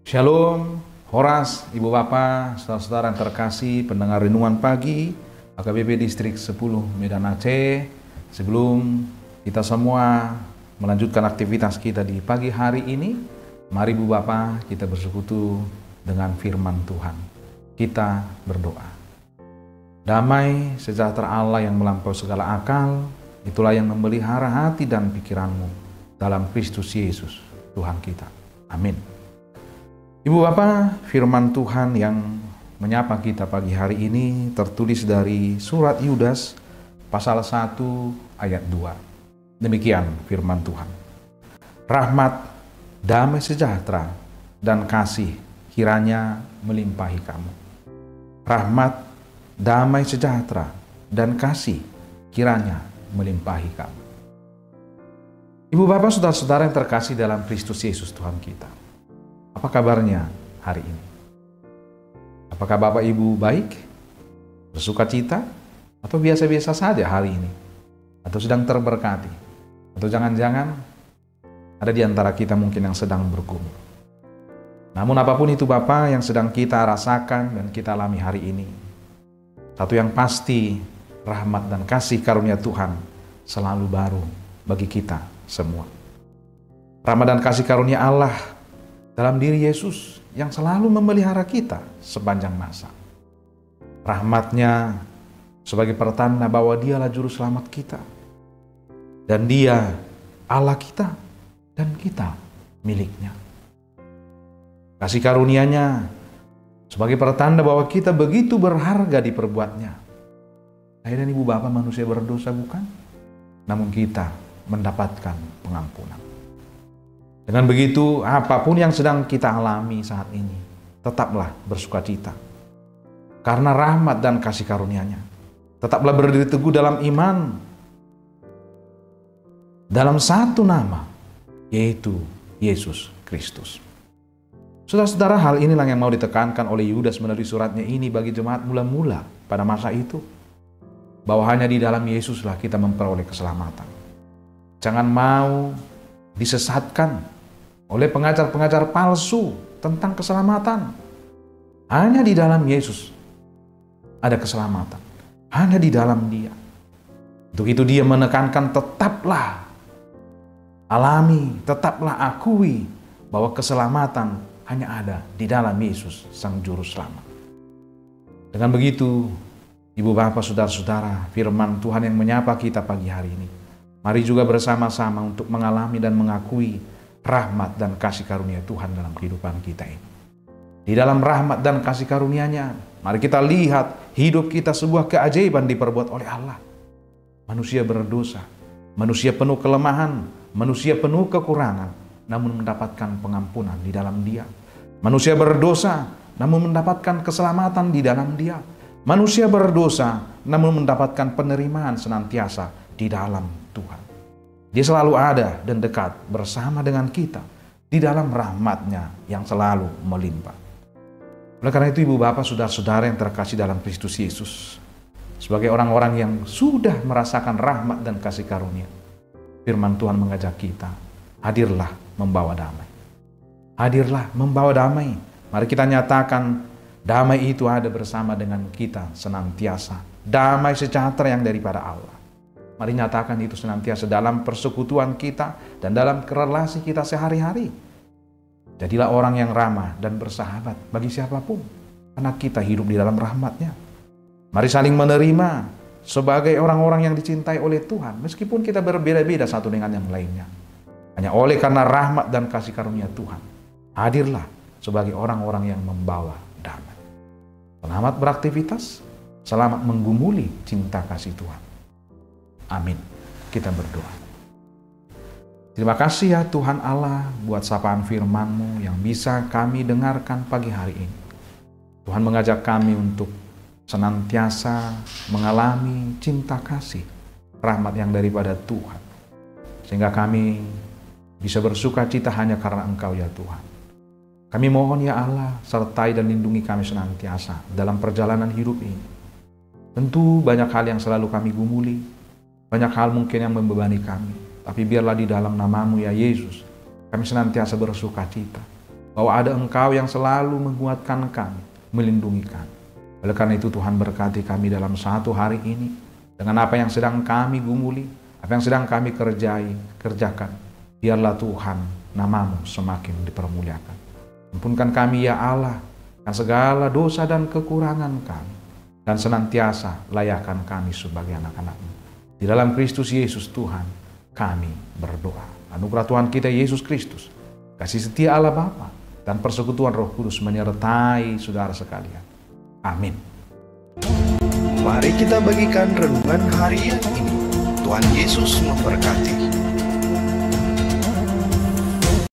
Shalom, Horas, Ibu Bapak, saudara-saudara yang terkasih, pendengar renungan pagi AKBP Distrik 10 Medan Aceh. Sebelum kita semua melanjutkan aktivitas kita di pagi hari ini, mari Ibu Bapak kita bersekutu dengan firman Tuhan. Kita berdoa. Damai sejahtera Allah yang melampaui segala akal, itulah yang memelihara hati dan pikiranmu dalam Kristus Yesus, Tuhan kita. Amin. Ibu Bapak, firman Tuhan yang menyapa kita pagi hari ini tertulis dari surat Yudas pasal 1 ayat 2. Demikian firman Tuhan. Rahmat, damai sejahtera, dan kasih kiranya melimpahi kamu. Rahmat, damai sejahtera, dan kasih kiranya melimpahi kamu. Ibu Bapak, saudara-saudara yang terkasih dalam Kristus Yesus Tuhan kita. Apa kabarnya hari ini? Apakah Bapak Ibu baik? Bersuka cita? Atau biasa-biasa saja hari ini? Atau sedang terberkati? Atau jangan-jangan ada di antara kita mungkin yang sedang bergumul? Namun apapun itu Bapak yang sedang kita rasakan dan kita alami hari ini, satu yang pasti, rahmat dan kasih karunia Tuhan selalu baru bagi kita semua. Rahmat dan kasih karunia Allah dalam diri Yesus yang selalu memelihara kita sepanjang masa. Rahmatnya sebagai pertanda bahwa Dialah juru selamat kita. Dan Dia Allah kita dan kita miliknya. Kasih karunia-Nya sebagai pertanda bahwa kita begitu berharga diperbuatnya. Saya dan Ibu Bapak manusia berdosa bukan? Namun kita mendapatkan pengampunan. Dengan begitu, apapun yang sedang kita alami saat ini, tetaplah bersuka cita. Karena rahmat dan kasih karunia-Nya. Tetaplah berdiri teguh dalam iman. Dalam satu nama, yaitu Yesus Kristus. Saudara-saudara, hal inilah yang mau ditekankan oleh Yudas melalui suratnya ini bagi jemaat mula-mula pada masa itu. Bahwa hanya di dalam Yesuslah kita memperoleh keselamatan. Jangan mau disesatkan oleh pengajar-pengajar palsu tentang keselamatan. Hanya di dalam Yesus ada keselamatan. Hanya di dalam Dia. Untuk itu Dia menekankan tetaplah alami, tetaplah akui bahwa keselamatan hanya ada di dalam Yesus, Sang Juru Selamat. Dengan begitu, Ibu Bapak, Saudara-saudara, firman Tuhan yang menyapa kita pagi hari ini. Mari juga bersama-sama untuk mengalami dan mengakui rahmat dan kasih karunia Tuhan dalam kehidupan kita ini. Di dalam rahmat dan kasih karunia-Nya, mari kita lihat hidup kita sebuah keajaiban diperbuat oleh Allah. Manusia berdosa, manusia penuh kelemahan, manusia penuh kekurangan, namun mendapatkan pengampunan di dalam Dia. Manusia berdosa, namun mendapatkan keselamatan di dalam Dia. Manusia berdosa, namun mendapatkan penerimaan senantiasa di dalam Tuhan. Dia selalu ada dan dekat bersama dengan kita di dalam rahmat-Nya yang selalu melimpah. Oleh karena itu Ibu Bapak, Saudara-saudara yang terkasih dalam Kristus Yesus, sebagai orang-orang yang sudah merasakan rahmat dan kasih karunia, firman Tuhan mengajak kita, hadirlah membawa damai. Hadirlah membawa damai. Mari kita nyatakan damai itu ada bersama dengan kita senantiasa. Damai sejahtera yang daripada Allah. Mari nyatakan itu senantiasa dalam persekutuan kita dan dalam relasi kita sehari-hari. Jadilah orang yang ramah dan bersahabat bagi siapapun, karena kita hidup di dalam rahmat-Nya. Mari saling menerima sebagai orang-orang yang dicintai oleh Tuhan, meskipun kita berbeda-beda satu dengan yang lainnya. Hanya oleh karena rahmat dan kasih karunia Tuhan, hadirlah sebagai orang-orang yang membawa damai. Selamat beraktivitas, selamat menggumuli cinta kasih Tuhan. Amin. Kita berdoa. Terima kasih ya Tuhan Allah buat sapaan firman-Mu yang bisa kami dengarkan pagi hari ini. Tuhan mengajak kami untuk senantiasa mengalami cinta kasih, rahmat yang daripada Tuhan. Sehingga kami bisa bersuka cita hanya karena Engkau ya Tuhan. Kami mohon ya Allah, sertai dan lindungi kami senantiasa dalam perjalanan hidup ini. Tentu banyak hal yang selalu kami gumuli, banyak hal mungkin yang membebani kami. Tapi biarlah di dalam nama-Mu ya Yesus, kami senantiasa bersuka cita. bahwa ada Engkau yang selalu menguatkan kami, melindungi kami. Oleh karena itu Tuhan berkati kami dalam satu hari ini, dengan apa yang sedang kami gumuli, apa yang sedang kami kerjakan. Biarlah Tuhan, nama-Mu semakin dipermuliakan. Ampunkan kami ya Allah, dan segala dosa dan kekurangan kami, dan senantiasa layakkan kami sebagai anak-anak-Mu. Di dalam Kristus Yesus Tuhan, kami berdoa. Anugerah Tuhan kita Yesus Kristus, kasih setia Allah Bapa, dan persekutuan Roh Kudus menyertai saudara sekalian. Amin. Mari kita bagikan renungan harian ini. Tuhan Yesus memberkati.